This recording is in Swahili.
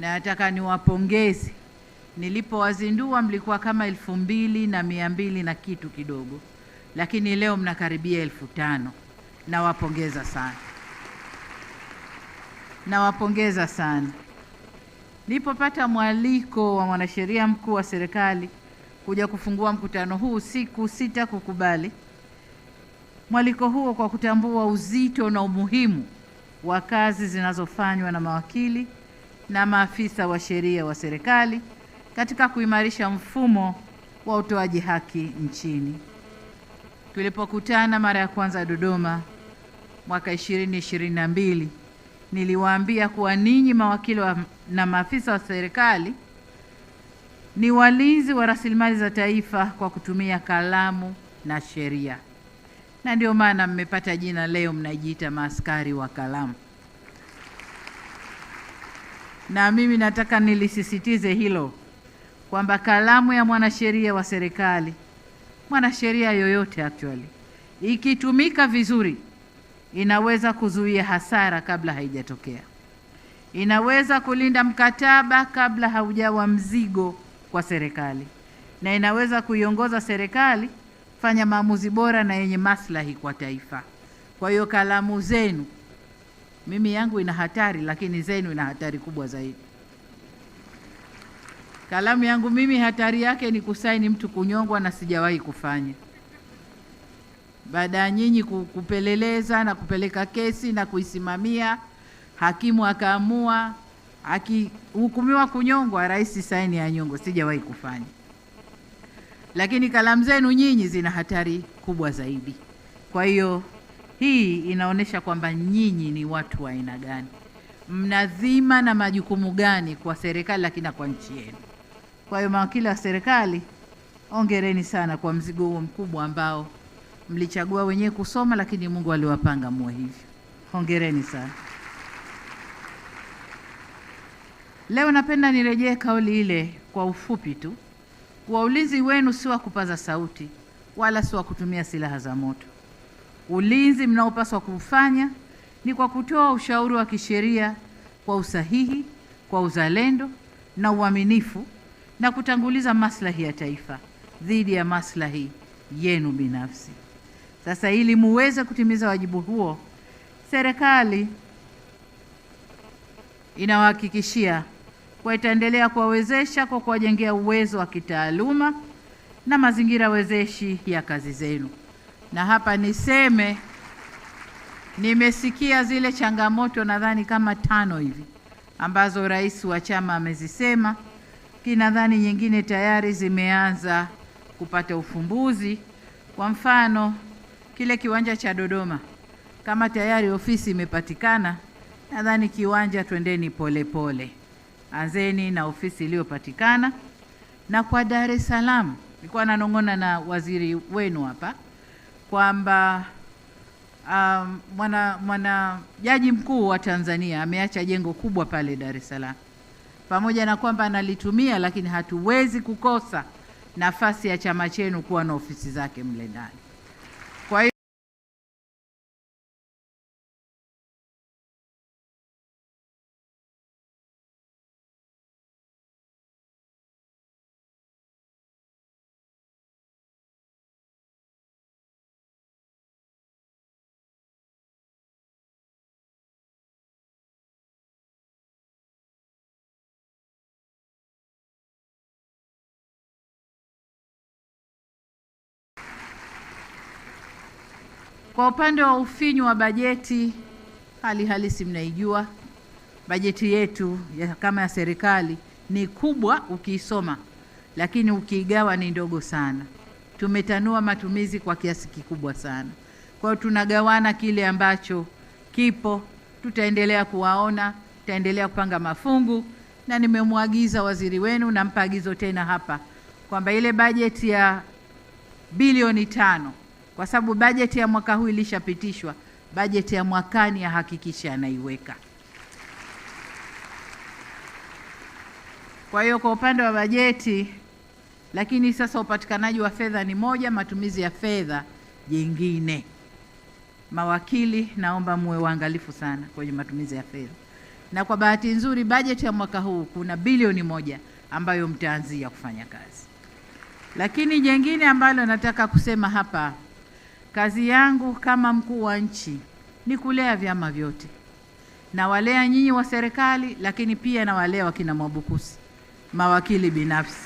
Na nataka niwapongeze. Nilipowazindua mlikuwa kama 2,200 na kitu kidogo, lakini leo mnakaribia 5,000. Nawapongeza sana, nawapongeza sana. Nilipopata mwaliko wa mwanasheria mkuu wa serikali kuja kufungua mkutano huu, siku 6 kukubali mwaliko huo kwa kutambua uzito na umuhimu wa kazi zinazofanywa na mawakili na maafisa wa sheria wa serikali katika kuimarisha mfumo wa utoaji haki nchini. Tulipokutana mara ya kwanza Dodoma mwaka 2022, niliwaambia kuwa ninyi mawakili na maafisa wa serikali ni walinzi wa rasilimali za taifa kwa kutumia kalamu na sheria, na ndio maana mmepata jina leo, mnajiita maaskari wa kalamu. Na mimi nataka nilisisitize hilo kwamba kalamu ya mwanasheria wa serikali, mwanasheria yoyote actually, ikitumika vizuri inaweza kuzuia hasara kabla haijatokea. Inaweza kulinda mkataba kabla haujawa mzigo kwa serikali, na inaweza kuiongoza serikali fanya maamuzi bora na yenye maslahi kwa taifa. Kwa hiyo kalamu zenu, mimi yangu ina hatari, lakini zenu ina hatari kubwa zaidi. Kalamu yangu mimi hatari yake ni kusaini mtu kunyongwa, na sijawahi kufanya. Baada ya nyinyi kupeleleza na kupeleka kesi na kuisimamia, hakimu akaamua, akihukumiwa kunyongwa, rais saini ya nyongo, sijawahi kufanya. Lakini kalamu zenu nyinyi zina hatari kubwa zaidi. Kwa hiyo hii inaonyesha kwamba nyinyi ni watu wa aina gani, mnadhima na majukumu gani kwa serikali, lakini kwa nchi yenu. Kwa hiyo mawakili wa serikali, hongereni sana kwa mzigo huo mkubwa ambao mlichagua wenyewe kusoma, lakini Mungu aliwapanga muwe hivyo. Hongereni sana. Leo napenda nirejee kauli ile kwa ufupi tu. Kwa ulinzi wenu si wa kupaza sauti wala si wa kutumia silaha za moto. Ulinzi mnaopaswa kufanya ni kwa kutoa ushauri wa kisheria kwa usahihi, kwa uzalendo na uaminifu, na kutanguliza maslahi ya taifa dhidi ya maslahi yenu binafsi. Sasa ili muweze kutimiza wajibu huo, serikali inawahakikishia kwa itaendelea kuwawezesha kwa kuwajengea uwezo wa kitaaluma na mazingira wezeshi ya kazi zenu. Na hapa niseme, nimesikia zile changamoto nadhani kama 5 hivi ambazo rais wa chama amezisema, kinadhani nyingine tayari zimeanza kupata ufumbuzi. Kwa mfano, kile kiwanja cha Dodoma, kama tayari ofisi imepatikana, nadhani kiwanja twendeni pole. Anzeni na ofisi iliyopatikana. Na kwa Dar es Salaam, nilikuwa nanong'ona na waziri wenu hapa kwamba mwana jaji mkuu wa Tanzania ameacha jengo kubwa pale Dar es Salaam. Pamoja na kwamba analitumia, lakini hatuwezi kukosa nafasi ya chama chenu kuwa na ofisi zake mle ndani. Kwa hiyo kwa upande wa ufinyu wa bajeti, hali halisi mnaijua. Bajeti yetu kama ya serikali ni kubwa ukiisoma, lakini ukiigawa ni ndogo sana. Tumetanua matumizi kwa kiasi kikubwa sana. Kwa hiyo tunagawana kile ambacho kipo. Tutaendelea kuwaona, tutaendelea kupanga mafungu, na nimemwagiza waziri wenu, na mpagizo tena hapa, kwamba ile bajeti ya bilioni 5, kwa sababu bajeti ya mwaka huu ilishapitishwa, bajeti ya mwakani ahakikisha anaiweka. Kwa hiyo kwa upande wa bajeti, lakini sasa upatikanaji wa fedha ni moja, matumizi ya fedha jingine. Mawakili, naomba muwe waangalifu sana kwenye matumizi ya fedha. na kwa bahati nzuri bajeti ya mwaka huu kuna bilioni 1 ambayo mtaanzia kufanya kazi. Lakini jengine ambalo nataka kusema hapa, kazi yangu kama mkuu wa nchi ni kulea vyama vyote, na walea nyinyi wa serikali, lakini pia na walea wakina Mwabukusi, mawakili binafsi.